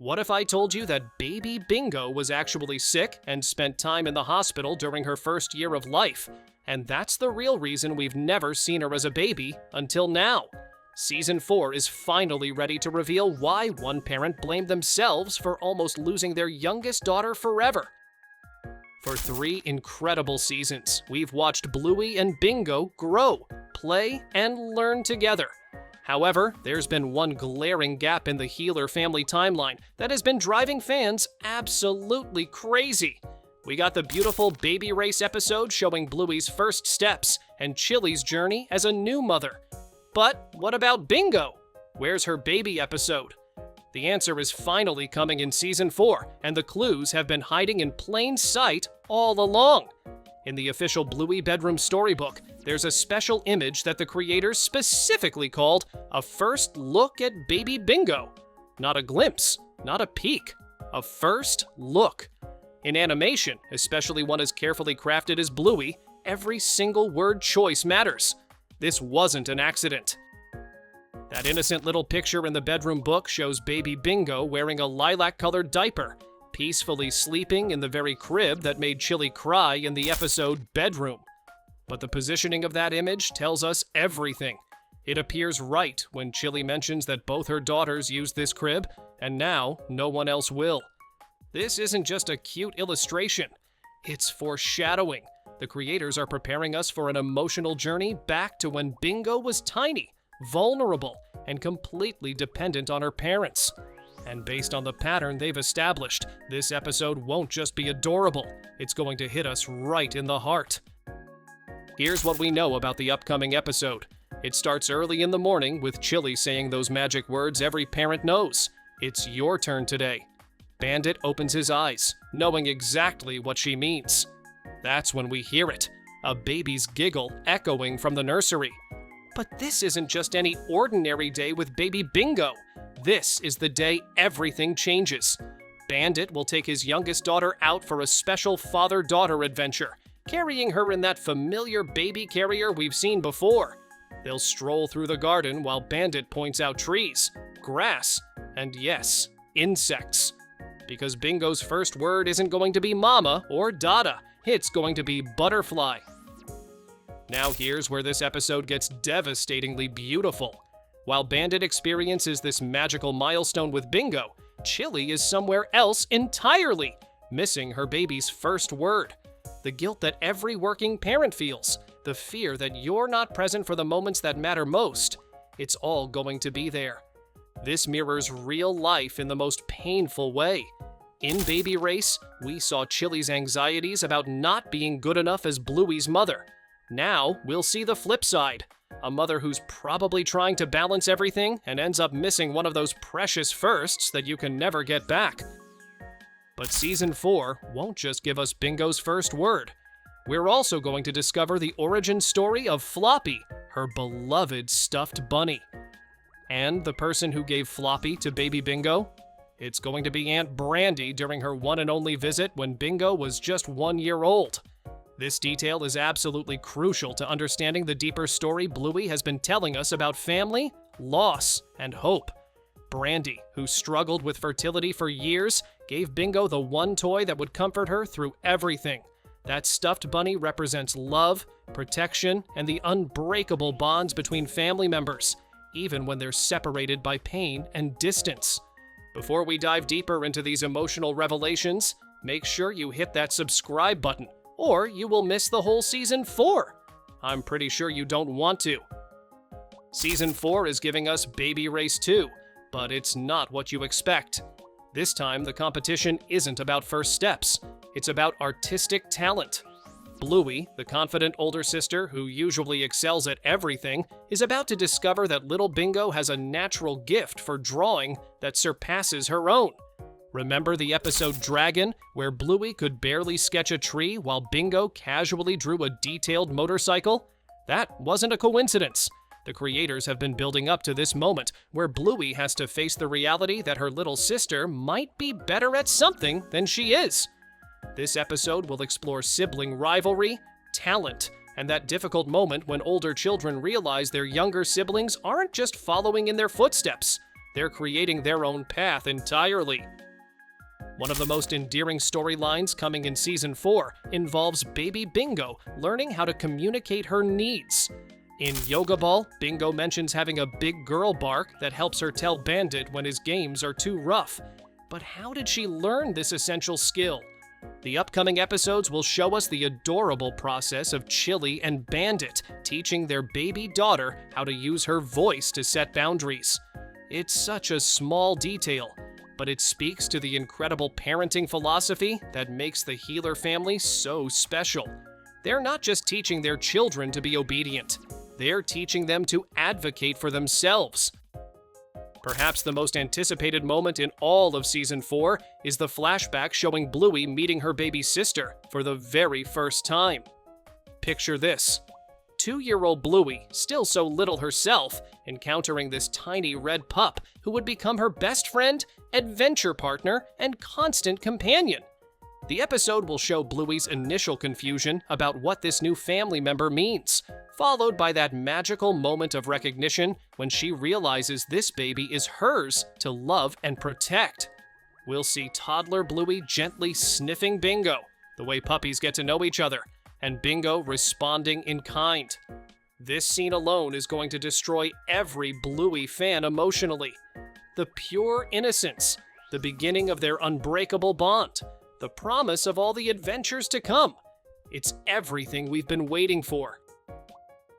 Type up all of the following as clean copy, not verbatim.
What if I told you that baby Bingo was actually sick and spent time in the hospital during her first year of life? And that's the real reason we've never seen her as a baby until now. Season 4 is finally ready to reveal why one parent blamed themselves for almost losing their youngest daughter forever. For 3 incredible seasons, we've watched Bluey and Bingo grow, play, and learn together. However, there's been one glaring gap in the Healer family timeline that has been driving fans absolutely crazy. We got the beautiful baby race episode showing Bluey's first steps and Chili's journey as a new mother. But what about Bingo? Where's her baby episode? The answer is finally coming in Season 4, and the clues have been hiding in plain sight all along. In the official Bluey bedroom storybook, there's a special image that the creators specifically called a first look at baby Bingo. Not a glimpse, not a peek, a first look. In animation, especially one as carefully crafted as Bluey, every single word choice matters. This wasn't an accident. That innocent little picture in the bedroom book shows baby Bingo wearing a lilac-colored diaper, peacefully sleeping in the very crib that made Chili cry in the episode Bedroom. But the positioning of that image tells us everything. It appears right when Chili mentions that both her daughters used this crib, and now no one else will. This isn't just a cute illustration. It's foreshadowing. The creators are preparing us for an emotional journey back to when Bingo was tiny, vulnerable, and completely dependent on her parents. And based on the pattern they've established, this episode won't just be adorable, it's going to hit us right in the heart. Here's what we know about the upcoming episode. It starts early in the morning with Chili saying those magic words every parent knows. It's your turn today. Bandit opens his eyes, knowing exactly what she means. That's when we hear it, a baby's giggle echoing from the nursery. But this isn't just any ordinary day with baby Bingo. This is the day everything changes. Bandit will take his youngest daughter out for a special father-daughter adventure, carrying her in that familiar baby carrier we've seen before. They'll stroll through the garden while Bandit points out trees, grass, and yes, insects. Because Bingo's first word isn't going to be mama or dada, it's going to be butterfly. Now here's where this episode gets devastatingly beautiful. While Bandit experiences this magical milestone with Bingo, Chili is somewhere else entirely, missing her baby's first word. The guilt that every working parent feels, the fear that you're not present for the moments that matter most, it's all going to be there. This mirrors real life in the most painful way. In Baby Race, we saw Chili's anxieties about not being good enough as Bluey's mother. Now, we'll see the flip side. A mother who's probably trying to balance everything and ends up missing one of those precious firsts that you can never get back. But Season 4 won't just give us Bingo's first word. We're also going to discover the origin story of Floppy, her beloved stuffed bunny. And the person who gave Floppy to baby Bingo? It's going to be Aunt Brandy during her one and only visit when Bingo was just 1 year old. This detail is absolutely crucial to understanding the deeper story Bluey has been telling us about family, loss, and hope. Brandy, who struggled with fertility for years, gave Bingo the one toy that would comfort her through everything. That stuffed bunny represents love, protection, and the unbreakable bonds between family members, even when they're separated by pain and distance. Before we dive deeper into these emotional revelations, make sure you hit that subscribe button, or you will miss the whole Season 4. I'm pretty sure you don't want to. Season 4 is giving us Baby Race 2, but it's not what you expect. This time, the competition isn't about first steps. It's about artistic talent. Bluey, the confident older sister who usually excels at everything, is about to discover that little Bingo has a natural gift for drawing that surpasses her own. Remember the episode Dragon, where Bluey could barely sketch a tree while Bingo casually drew a detailed motorcycle? That wasn't a coincidence. The creators have been building up to this moment where Bluey has to face the reality that her little sister might be better at something than she is. This episode will explore sibling rivalry, talent, and that difficult moment when older children realize their younger siblings aren't just following in their footsteps. They're creating their own path entirely. One of the most endearing storylines coming in Season 4 involves baby Bingo learning how to communicate her needs. In Yoga Ball, Bingo mentions having a big girl bark that helps her tell Bandit when his games are too rough. But how did she learn this essential skill? The upcoming episodes will show us the adorable process of Chili and Bandit teaching their baby daughter how to use her voice to set boundaries. It's such a small detail, but it speaks to the incredible parenting philosophy that makes the Healer family so special. They're not just teaching their children to be obedient, they're teaching them to advocate for themselves. Perhaps the most anticipated moment in all of Season 4 is the flashback showing BLUEY meeting her baby sister for the very first time. Picture this: 2-year-old BLUEY, still so little herself, encountering this tiny red pup who would become her best friend, adventure partner, and constant companion. The episode will show BLUEY's initial confusion about what this new family member means, followed by that magical moment of recognition when she realizes this baby is hers to love and protect. We'll see toddler BLUEY gently sniffing Bingo, the way puppies get to know each other, and Bingo responding in kind. This scene alone is going to destroy every BLUEY fan emotionally. The pure innocence, the beginning of their unbreakable bond, the promise of all the adventures to come. It's everything we've been waiting for.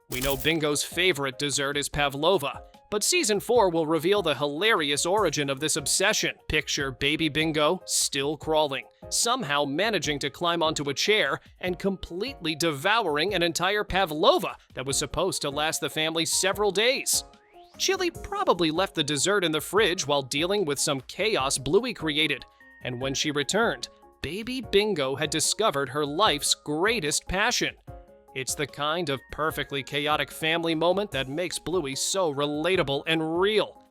We know Bingo's favorite dessert is pavlova, but Season 4 will reveal the hilarious origin of this obsession. Picture baby Bingo still crawling, somehow managing to climb onto a chair and completely devouring an entire pavlova that was supposed to last the family several days. Chili probably left the dessert in the fridge while dealing with some chaos BLUEY created, and when she returned, baby Bingo had discovered her life's greatest passion. It's the kind of perfectly chaotic family moment that makes BLUEY so relatable and real.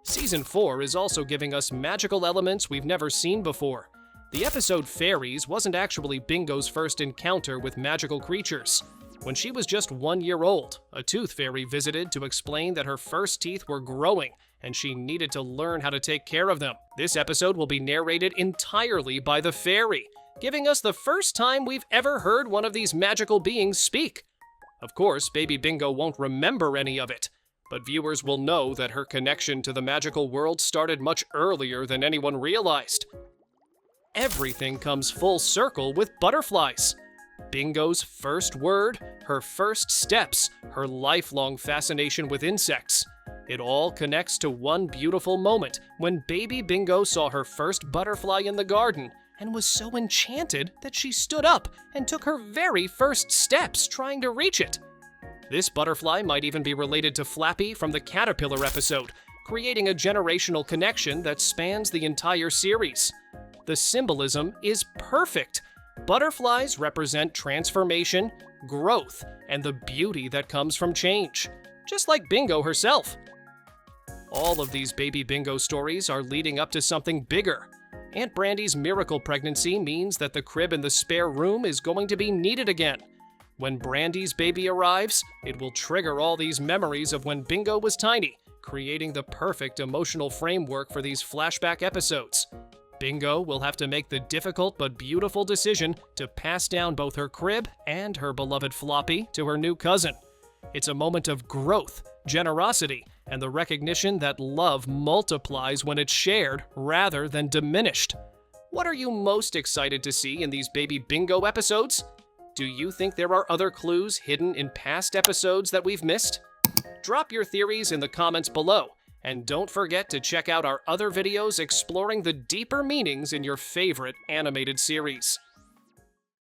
Season 4 is also giving us magical elements we've never seen before. The episode Fairies wasn't actually Bingo's first encounter with magical creatures. When she was just 1 year old, a tooth fairy visited to explain that her first teeth were growing and she needed to learn how to take care of them. This episode will be narrated entirely by the fairy, giving us the first time we've ever heard one of these magical beings speak. Of course, baby Bingo won't remember any of it, but viewers will know that her connection to the magical world started much earlier than anyone realized. Everything comes full circle with butterflies. Bingo's first word, her first steps, her lifelong fascination with insects. It all connects to one beautiful moment when baby Bingo saw her first butterfly in the garden and was so enchanted that she stood up and took her very first steps trying to reach it. This butterfly might even be related to Flappy from the Caterpillar episode, creating a generational connection that spans the entire series. The symbolism is perfect. Butterflies represent transformation, growth, and the beauty that comes from change, just like Bingo herself. All of these baby Bingo stories are leading up to something bigger. Aunt Brandy's miracle pregnancy means that the crib in the spare room is going to be needed again. When Brandy's baby arrives, it will trigger all these memories of when Bingo was tiny, creating the perfect emotional framework for these flashback episodes. Bingo will have to make the difficult but beautiful decision to pass down both her crib and her beloved Floppy to her new cousin. It's a moment of growth, generosity, and the recognition that love multiplies when it's shared rather than diminished. What are you most excited to see in these baby Bingo episodes? Do you think there are other clues hidden in past episodes that we've missed? Drop your theories in the comments below, and don't forget to check out our other videos exploring the deeper meanings in your favorite animated series.